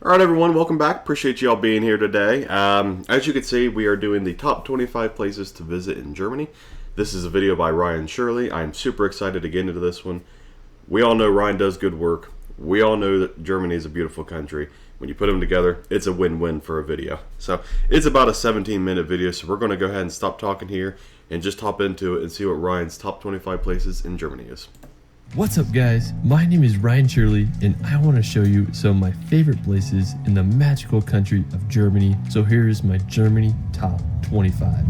All right, everyone, welcome back. Appreciate you all being here today. As you can see, we are doing the top 25 places to visit in Germany. This is a video by Ryan Shirley. I'm super excited to get into this one. We all know Ryan does good work. We all know that Germany is a beautiful country. When you put them together, it's a win-win for a video. So it's about a 17-minute video, so we're going to go ahead and stop talking here and just hop into it and see what Ryan's top 25 places in Germany is. What's up, guys? My name is Ryan Shirley, and I want to show you some of my favorite places in the magical country of Germany. So here's my Germany top 25.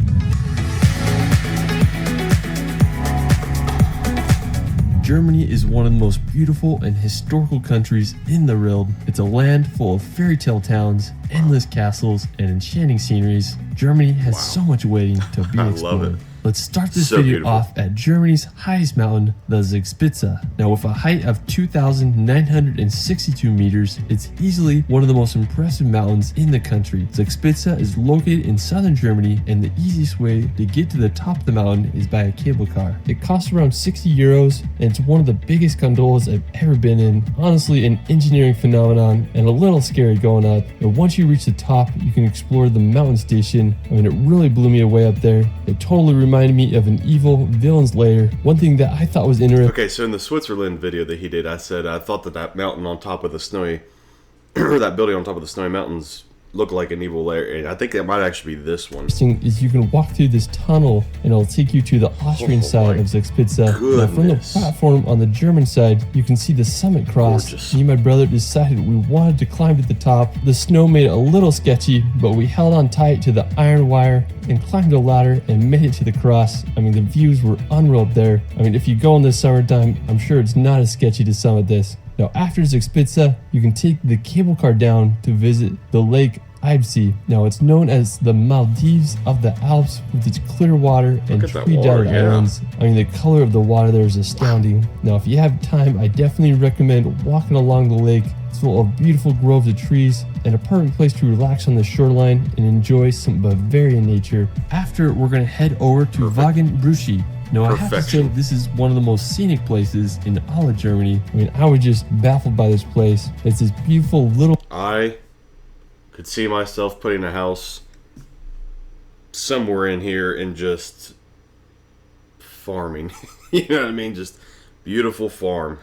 Germany is one of the most beautiful and historical countries in the world. It's a land full of fairy tale towns, endless castles, and enchanting sceneries. Germany has so much waiting to be explored. Love it. Let's start this So video beautiful. off at Germany's highest mountain, the Zugspitze. Now, with a height of 2,962 meters, it's easily one of the most impressive mountains in the country. Zugspitze is located in southern Germany, and the easiest way to get to the top of the mountain is by a cable car. It costs around 60 euros, and it's one of the biggest gondolas I've ever been in. Honestly, an engineering phenomenon and a little scary going up. And once you reach the top, you can explore the mountain station. I mean, it really blew me away up there. It totally reminded me of an evil villain's lair. One thing that I thought was interesting. Okay, so in the Switzerland video that he did, I said I thought that mountain on top of the snowy, or that building on top of the snowy mountains looked like an evil lair, and I think that might actually be this one. Is you can walk through this tunnel and it'll take you to the Austrian side of Zugspitze. Now, from the platform on the German side, you can see the summit cross. Gorgeous. Me and my brother decided we wanted to climb to the top. The snow made it a little sketchy, but we held on tight to the iron wire and climbed a ladder and made it to the cross. I mean, the views were unreal up there. I mean, if you go in the summertime, I'm sure it's not as sketchy to summit this. Now, after Zugspitze, you can take the cable car down to visit the Lake Eibsee. Now, it's known as the Maldives of the Alps with its clear water and tree-dotted islands. I mean, the color of the water there is astounding. Now, if you have time, I definitely recommend walking along the lake. It's full of beautiful groves of trees and a perfect place to relax on the shoreline and enjoy some Bavarian nature. After, we're going to head over to Wagenbrüche. Now, I have to say, this is one of the most scenic places in all of Germany. I mean, I was just baffled by this place. It's this beautiful little... I could see myself putting a house somewhere in here and just farming. You know what I mean? Just beautiful farm.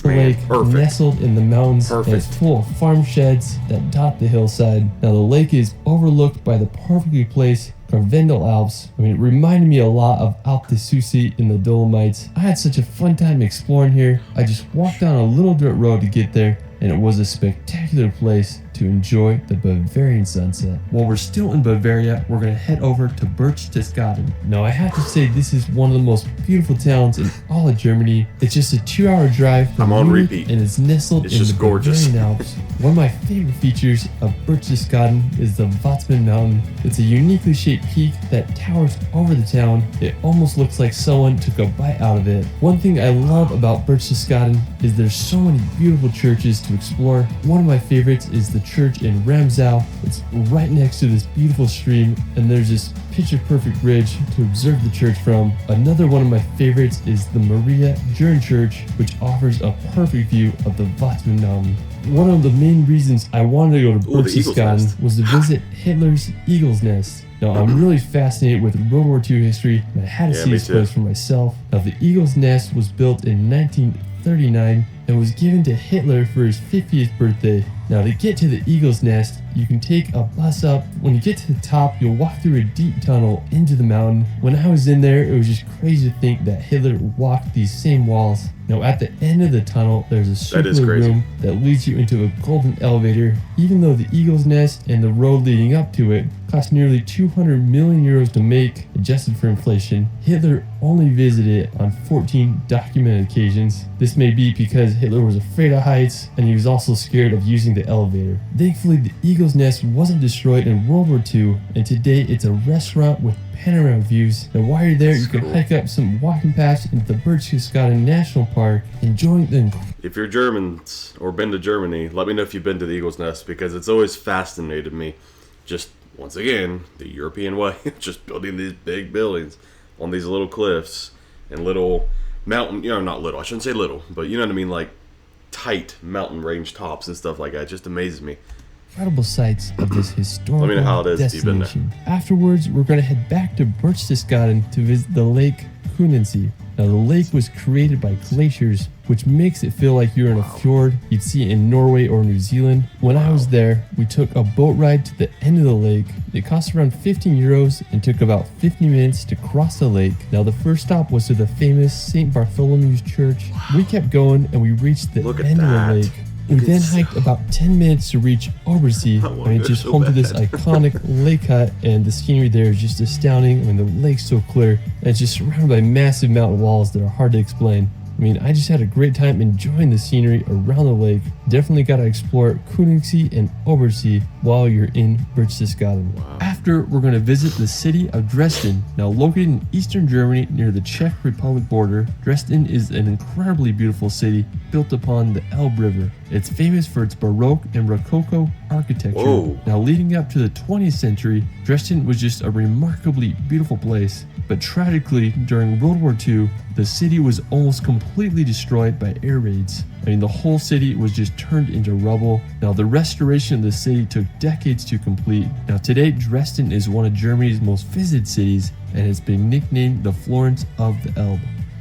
Lake perfect. Nestled in the mountains. And it's full of farm sheds that dot the hillside. Now, the lake is overlooked by the perfectly placed Karwendel Alps. I mean, it reminded me a lot of Alpe d'Huez in the Dolomites. I had such a fun time exploring here. I just walked down a little dirt road to get there, and it was a spectacular place to enjoy the Bavarian sunset. While we're still in Bavaria, we're gonna head over to Berchtesgaden. Now, I have to say, this is one of the most beautiful towns in all of Germany. It's just a 2-hour drive from Munich, and it's nestled in the Bavarian Alps. One of my favorite features of Berchtesgaden is the Watzmann Mountain. It's a uniquely shaped peak that towers over the town. It almost looks like someone took a bite out of it. One thing I love about Berchtesgaden is there's so many beautiful churches to explore. One of my favorites is the church in Ramsau. It's right next to this beautiful stream, and there's this picture-perfect ridge to observe the church from. Another one of my favorites is the Maria Jern Church, which offers a perfect view of the Watzmann Mountain. One of the main reasons I wanted to go to Berchtesgaden was to visit Hitler's Eagle's Nest. Now, I'm really fascinated with World War II history, and I had to see this place for myself. Now, the Eagle's Nest was built in 1939 and was given to Hitler for his 50th birthday. Now, to get to the Eagle's Nest, you can take a bus up. When you get to the top, you'll walk through a deep tunnel into the mountain. When I was in there, it was just crazy to think that Hitler walked these same walls. Now, at the end of the tunnel, there's a circular room that leads you into a golden elevator. Even though the Eagle's Nest and the road leading up to it cost nearly 200 million euros to make, adjusted for inflation, Hitler only visited it on 14 documented occasions. This may be because Hitler was afraid of heights, and he was also scared of using the elevator. Thankfully, the Eagle's Nest wasn't destroyed in World War II, and today it's a restaurant with panoramic views. And while you're there, you can hike up some walking paths into the Berchtesgaden National Park, enjoying the... If you're Germans or been to Germany, let me know if you've been to the Eagle's Nest, because it's always fascinated me. Just, once again, the European way, just building these big buildings on these little cliffs and little mountain, not little, I shouldn't say little, but you know what I mean, like tight mountain range tops and stuff like that. It just amazes me. incredible sights of this historical Let me know how it is if you've been there. destination. Afterwards, we're going to head back to Berchtesgaden to visit the Lake Kunensee. Now, the lake was created by glaciers, which makes it feel like you're in a fjord you'd see in Norway or New Zealand. When I was there, we took a boat ride to the end of the lake. It cost around 15 euros and took about 50 minutes to cross the lake. Now, the first stop was to the famous St. Bartholomew's Church. We kept going and we reached the Look at end of that. the lake. We then hiked about 10 minutes to reach Obersee. I want I mean, to just go home so to this bad. iconic lake hut, and the scenery there is just astounding. I mean, the lake's so clear, and it's just surrounded by massive mountain walls that are hard to explain. I mean, I just had a great time enjoying the scenery around the lake. Definitely got to explore Kunensee and Obersee while you're in Berchtesgaden. After, we're going to visit the city of Dresden. Now, located in eastern Germany near the Czech Republic border, Dresden is an incredibly beautiful city built upon the Elbe River. It's famous for its Baroque and Rococo architecture. Whoa. Now, leading up to the 20th century, Dresden was just a remarkably beautiful place. But tragically, during World War II, the city was almost completely destroyed by air raids. I mean, the whole city was just turned into rubble. Now, the restoration of the city took decades to complete. Now, today, Dresden is one of Germany's most visited cities and has been nicknamed the Florence of the Elbe.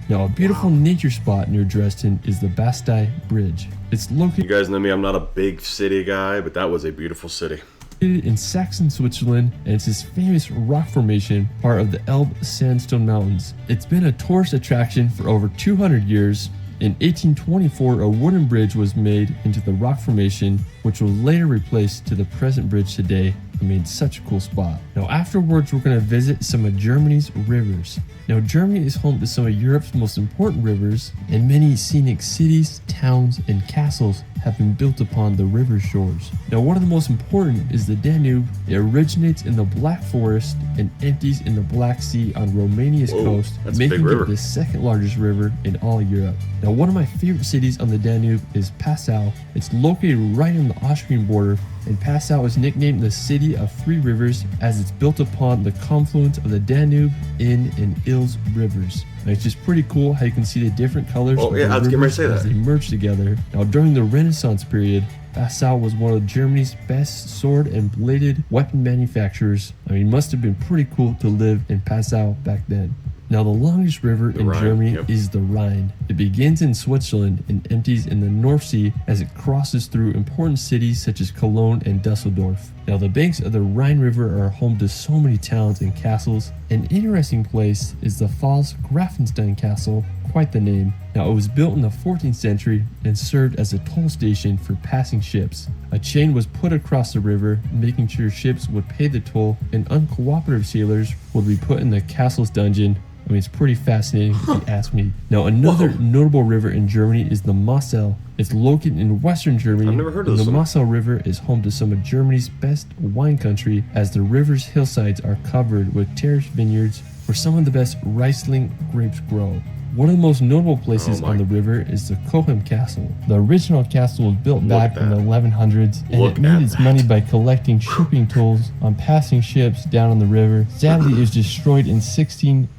Now, a beautiful nature spot near Dresden is the Bastei Bridge. It's located You guys know me, I'm not a big city guy, but that was a beautiful city. in Saxon, Switzerland, and it's this famous rock formation, part of the Elbe Sandstone Mountains. It's been a tourist attraction for over 200 years. In 1824, a wooden bridge was made into the rock formation, which was later replaced to the present bridge today. I mean, such a cool spot. Now, afterwards, we're going to visit some of Germany's rivers. Now, Germany is home to some of Europe's most important rivers, and many scenic cities, towns, and castles have been built upon the river shores. Now, one of the most important is the Danube. It originates in the Black Forest and empties in the Black Sea on Romania's Whoa, coast, that's a big making river. it the second largest river in all Europe. Now, one of my favorite cities on the Danube is Passau. It's located right on the Austrian border, and Passau is nicknamed the City of Three Rivers as it's built upon the confluence of the Danube, Inn, and Ilz rivers. And it's just pretty cool how you can see the different colors Oh, of yeah, the I was getting ready rivers to say as that. they merge together. Now, during the Renaissance period, Passau was one of Germany's best sword and bladed weapon manufacturers. I mean, it must have been pretty cool to live in Passau back then. Now, the longest river in Rhine, Germany yep. is the Rhine. It begins in Switzerland and empties in the North Sea as it crosses through important cities such as Cologne and Dusseldorf. Now, the banks of the Rhine River are home to so many towns and castles. An interesting place is the Pfalz Grafenstein Castle, quite the name. Now, it was built in the 14th century and served as a toll station for passing ships. A chain was put across the river, making sure ships would pay the toll, and uncooperative sailors would be put in the castle's dungeon. I mean, it's pretty fascinating if you ask me. Now, another notable river in Germany is the Mosel. It's located in western Germany. I've never heard of and this the one. Mosel River is home to some of Germany's best wine country, as the river's hillsides are covered with terraced vineyards where some of the best Riesling grapes grow. One of the most notable places Oh on the river is the Cohem Castle. The original castle was built Look back at in the that. 1100s, and Look it made at its that. money by collecting shipping tolls on passing ships down on the river. Sadly, it was destroyed in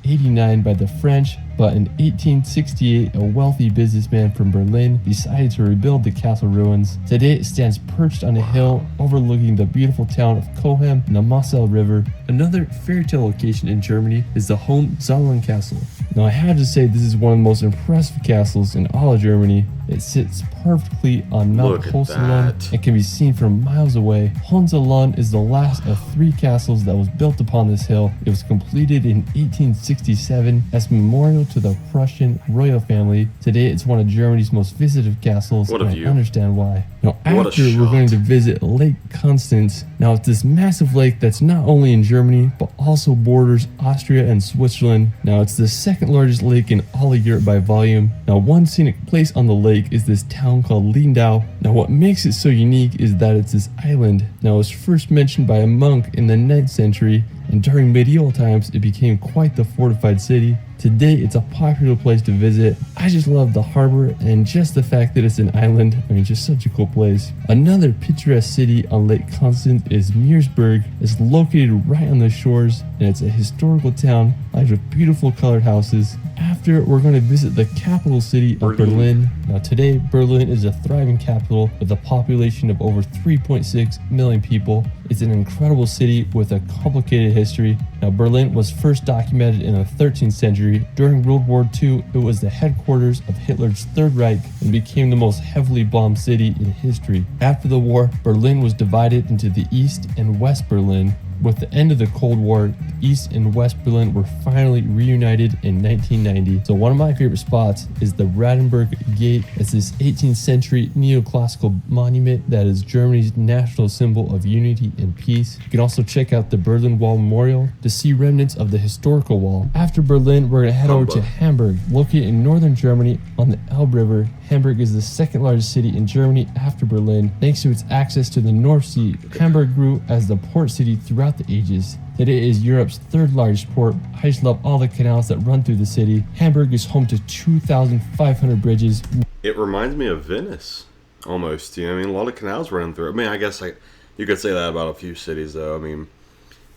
1689 by the French, but in 1868, a wealthy businessman from Berlin decided to rebuild the castle ruins. Today, it stands perched on a hill overlooking the beautiful town of Cohem and the Mosel River. Another fairy tale location in Germany is the Hohenzollern Castle. Now, I had to say this is one of the most impressive castles in all of Germany. It sits perfectly on Mount Look at Hohenzollern that. and can be seen from miles away. Hohenzollern is the last of 3 castles that was built upon this hill. It was completed in 1867 as a memorial to the Prussian royal family. Today, it's one of Germany's most visited castles, What a and I view. understand why. Now, What a after we're going shot. to visit Lake Constance. Now, it's this massive lake that's not only in Germany, but also borders Austria and Switzerland. Now, it's the second largest lake in all of Europe by volume. Now, one scenic place on the lake is this town called Lindau. Now, what makes it so unique is that it's this island. Now, it was first mentioned by a monk in the 9th century, and during medieval times, it became quite the fortified city. Today, it's a popular place to visit. I just love the harbor and just the fact that it's an island. I mean, just such a cool place. Another picturesque city on Lake Constance is Meersburg. It's located right on the shores, and it's a historical town lined with beautiful colored houses. After After, we're going to visit the capital city of Berlin. Now today, Berlin is a thriving capital with a population of over 3.6 million people. It's an incredible city with a complicated history. Now Berlin was first documented in the 13th century. During World War II, it was the headquarters of Hitler's Third Reich and became the most heavily bombed city in history. After the war, Berlin was divided into the East and West Berlin. With the end of the Cold War, East and West Berlin were finally reunited in 1990. So one of my favorite spots is the Brandenburg Gate. It's this 18th century neoclassical monument that is Germany's national symbol of unity and peace. You can also check out the Berlin Wall Memorial to see remnants of the historical wall. After Berlin, we're going to head over to Hamburg, located in northern Germany on the Elbe River. Hamburg is the second largest city in Germany after Berlin. Thanks to its access to the North Sea, Hamburg grew as the port city throughout the ages. Today it is Europe's third largest port. I just love all the canals that run through the city. Hamburg is home to 2,500 bridges. It reminds me of Venice, almost. You know, I mean, a lot of canals running through it. I mean, I guess you could say that about a few cities, though. I mean,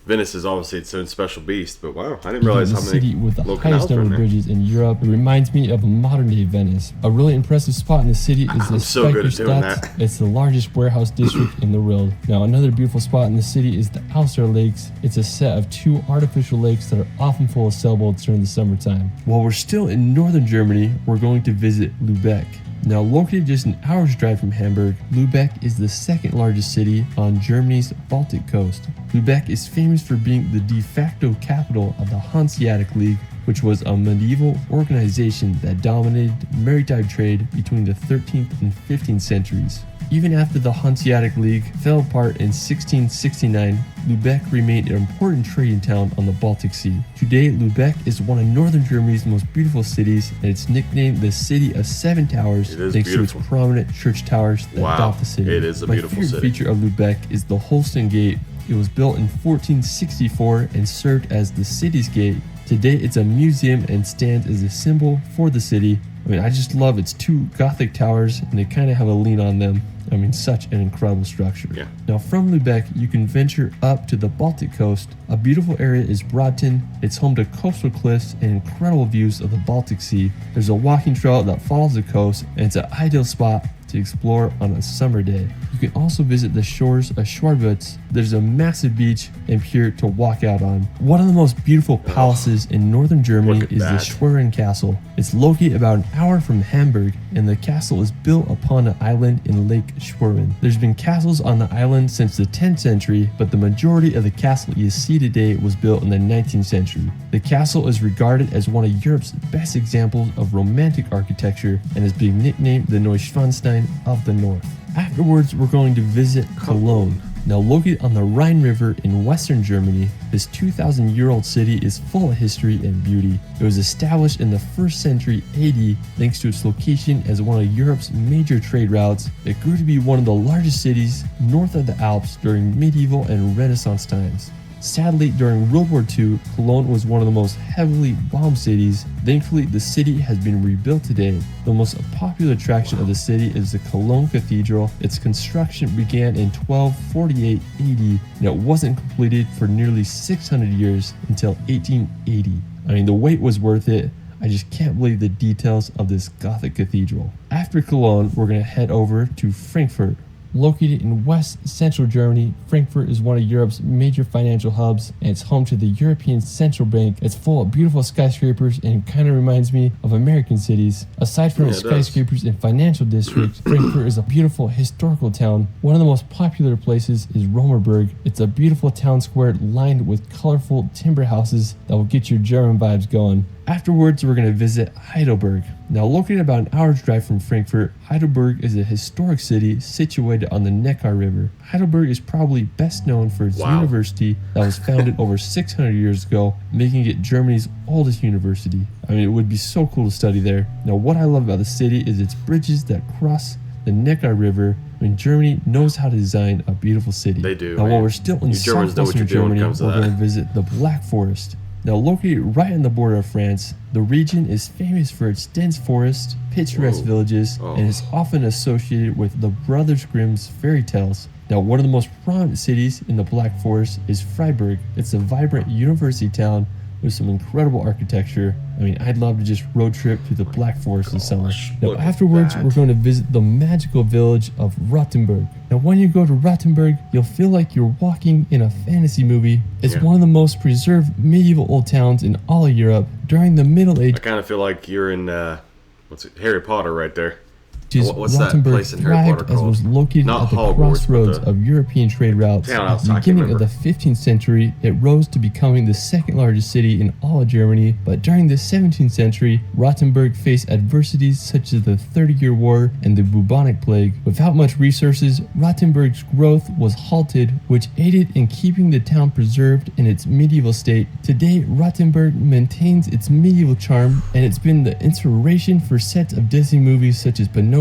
Venice is obviously its own special beast, but wow, I didn't realize how many city with the little highest canals are number in of there. bridges in Europe. It reminds me of modern-day Venice. A really impressive spot in the city is the so good at doing Speicherstadt. that. It's the largest warehouse district in the world. Now, another beautiful spot in the city is the Auster Lakes. It's a set of 2 artificial lakes that are often full of sailboats during the summertime. While we're still in northern Germany, we're going to visit Lübeck. Now located just an hour's drive from Hamburg, Lübeck is the second largest city on Germany's Baltic coast. Lübeck is famous for being the de facto capital of the Hanseatic League, which was a medieval organization that dominated maritime trade between the 13th and 15th centuries. Even after the Hanseatic League fell apart in 1669, Lübeck remained an important trading town on the Baltic Sea. Today, Lübeck is one of northern Germany's most beautiful cities, and it's nicknamed the City of Seven Towers thanks to its prominent church towers that dot the city. It is a beautiful city. My favorite feature of Lübeck is the Holsten Gate. It was built in 1464 and served as the city's gate. Today, it's a museum and stands as a symbol for the city. I mean, I just love its 2 Gothic towers, and they kind of have a lean on them. I mean, such an incredible structure. Yeah. Now, from Lübeck, you can venture up to the Baltic coast. A beautiful area is Bråten. It's home to coastal cliffs and incredible views of the Baltic Sea. There's a walking trail that follows the coast, and it's an ideal spot to explore on a summer day. You can also visit the shores of Schwarbutz. There's a massive beach and pier to walk out on. One of the most beautiful palaces in northern Germany is the Schwerin Castle. It's located about an hour from Hamburg, and the castle is built upon an island in Lake Schwerin. There's been castles on the island since the 10th century, but the majority of the castle you see today was built in the 19th century. The castle is regarded as one of Europe's best examples of romantic architecture and is being nicknamed the Neuschwanstein of the North. Afterwards, we're going to visit Cologne. Now located on the Rhine River in western Germany, this 2,000-year-old city is full of history and beauty. It was established in the 1st century AD thanks to its location as one of Europe's major trade routes. It grew to be one of the largest cities north of the Alps during medieval and Renaissance times. Sadly, during World War II, Cologne was one of the most heavily bombed cities. Thankfully, the city has been rebuilt today. The most popular attraction of the city is the Cologne Cathedral. Its construction began in 1248 AD, and it wasn't completed for nearly 600 years until 1880. I mean, the wait was worth it. I just can't believe the details of this Gothic cathedral. After Cologne, we're going to head over to Frankfurt. Located in west central Germany, Frankfurt is one of Europe's major financial hubs, and it's home to the European Central Bank. It's full of beautiful skyscrapers and kind of reminds me of American cities. Aside from its skyscrapers and financial district, Frankfurt is a beautiful historical town. One of the most popular places is Romerberg. It's a beautiful town square lined with colorful timber houses that will get your German vibes going. Afterwards, we're going to visit Heidelberg. Now, located about an hour's drive from Frankfurt, Heidelberg is a historic city situated on the Neckar River. Heidelberg is probably best known for its university that was founded over 600 years ago, making it Germany's oldest university. I mean, it would be so cool to study there. Now, what I love about the city is its bridges that cross the Neckar River. I mean, Germany knows how to design a beautiful city. They do. Now, while we're still in southwestern Germany, we're going to visit the Black Forest. Now, located right on the border of France, the region is famous for its dense forest, picturesque villages, and is often associated with the Brothers Grimm's fairy tales. Now, one of the most prominent cities in the Black Forest is Freiburg. It's a vibrant university town with some incredible architecture. I mean, I'd love to just road trip through the Black Forest in summer. Now, look at afterwards, that. we're going to visit the magical village of Rothenburg. Now, when you go to Rothenburg, you'll feel like you're walking in a fantasy movie. It's one of the most preserved medieval old towns in all of Europe. During the Middle Ages, I kind of feel like you're in Harry Potter right there. What's that Rothenburg place in Harry Potter thrived as called? Was located Not at the Hogwarts, but crossroads the of European trade routes. town At outside, the I beginning can't of the 15th century, it rose to becoming the second largest city in all of Germany. But during the 17th century, Rothenburg faced adversities such as the 30-Year War and the bubonic plague. Without much resources, Rothenburg's growth was halted, which aided in keeping the town preserved in its medieval state. Today, Rothenburg maintains its medieval charm, and it's been the inspiration for sets of Disney movies such as Pinocchio.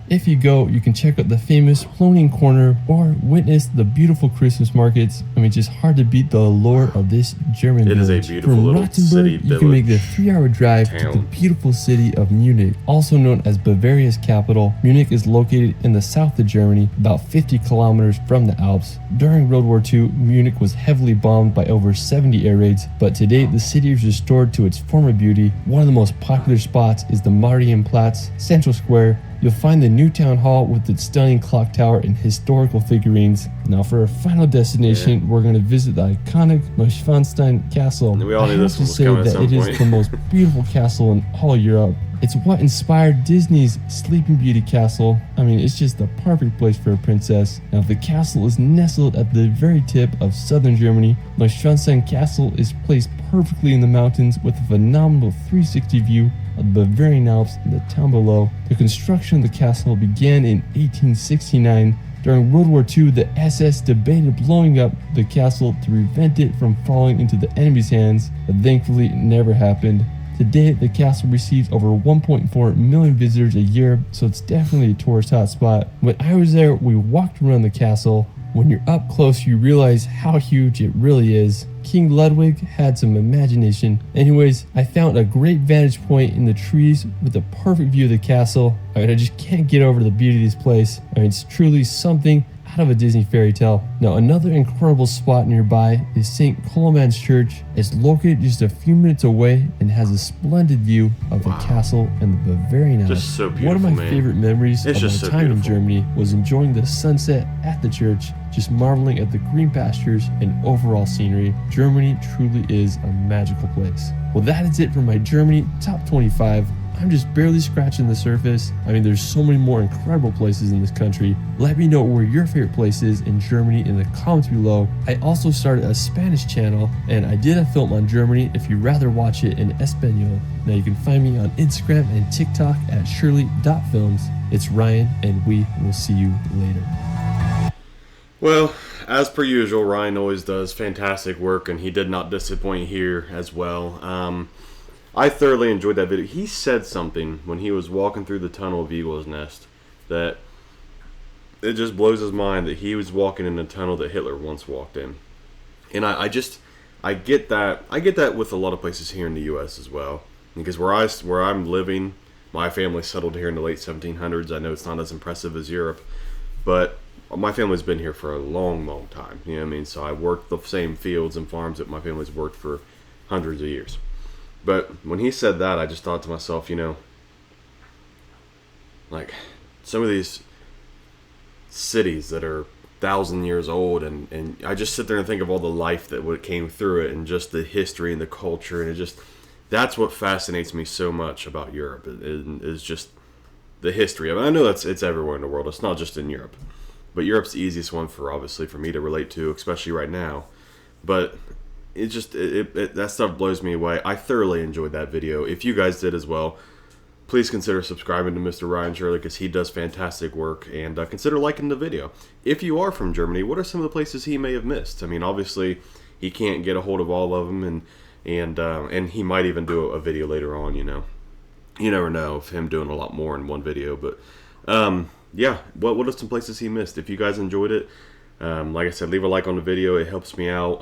If you go, you can check out the famous Floating Corner or witness the beautiful Christmas markets. I mean, just hard to beat the allure of this German It is a village. beautiful From little Rothenburg, city you can make the 3-hour drive to the town. beautiful city of Munich, also known as Bavaria's capital. Munich is located in the south of Germany, about 50 kilometers from the Alps. During World War II, Munich was heavily bombed by over 70 air raids, but today the city is restored to its former beauty. One of the most popular spots is the Marienplatz Central Square. You'll find the new town hall with its stunning clock tower and historical figurines. Now, for our final destination, we're going to visit the iconic Neuschwanstein Castle. We all knew I this have one to was say coming at that some it is point. the most beautiful castle in all Europe. It's what inspired Disney's Sleeping Beauty castle. I mean, it's just the perfect place for a princess. Now, the castle is nestled at the very tip of southern Germany. Neuschwanstein Castle is placed perfectly in the mountains with a phenomenal 360 view of the Bavarian Alps and the town below. The construction of the castle began in 1869. During World War II, the SS debated blowing up the castle to prevent it from falling into the enemy's hands, but thankfully it never happened. Today, the castle receives over 1.4 million visitors a year, so it's definitely a tourist hotspot. When I was there, we walked around the castle. When you're up close, you realize how huge it really is. King Ludwig had some imagination. Anyways, I found a great vantage point in the trees with a perfect view of the castle. I just can't get over the beauty of this place. I mean, it's truly something out of a Disney fairy tale. Now, another incredible spot nearby is St. Coloman's Church. It's located just a few minutes away and has a splendid view of the castle and the Bavarian Alps. Just so One of beautiful, my man. favorite memories It's of my just so time in beautiful. Germany was enjoying the sunset at the church, just marveling at the green pastures and overall scenery. Germany truly is a magical place. Well, that is it for my Germany Top 25. I'm just barely scratching the surface. I mean, there's so many more incredible places in this country. Let me know where your favorite place is in Germany in the comments below. I also started a Spanish channel, and I did a film on Germany if you'd rather watch it in Espanol. Now you can find me on Instagram and TikTok at shirley.films. It's Ryan, and we will see you later. Well, as per usual, Ryan always does fantastic work, and he did not disappoint here as well. I thoroughly enjoyed that video. He said something when he was walking through the tunnel of Eagle's Nest that it just blows his mind that he was walking in a tunnel that Hitler once walked in. And I get that. I get that with a lot of places here in the U.S. as well. Because where I'm living, my family settled here in the late 1700s. I know it's not as impressive as Europe, but my family's been here for a long, long time. You know what I mean? So I worked the same fields and farms that my family's worked for hundreds of years. But when he said that, I just thought to myself, you know, like some of these cities that are 1,000 years old, and I just sit there and think of all the life that came through it, and just the history and the culture, and it just, that's what fascinates me so much about Europe, is just the history. I mean, I know it's everywhere in the world. It's not just in Europe, but Europe's the easiest one obviously for me to relate to, especially right now. But it just that stuff blows me away. I thoroughly enjoyed that video. If you guys did as well, please consider subscribing to Mr. Ryan Shirley, because he does fantastic work, and consider liking the video. If you are from Germany, what are some of the places he may have missed? I mean, obviously he can't get a hold of all of them, and he might even do a video later on. You never know of him doing a lot more in one video. But yeah, what are some places he missed? If you guys enjoyed it, like I said, leave a like on the video. It helps me out.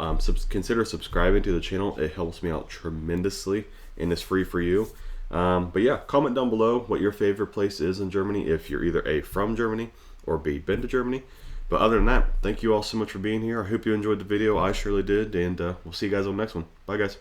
Consider subscribing to the channel. It helps me out tremendously, and it's free for you. But yeah, comment down below what your favorite place is in Germany, if you're either A, from Germany, or B, been to Germany. But other than that, thank you all so much for being here. I hope you enjoyed the video. I surely did, and we'll see you guys on the next one. Bye, guys.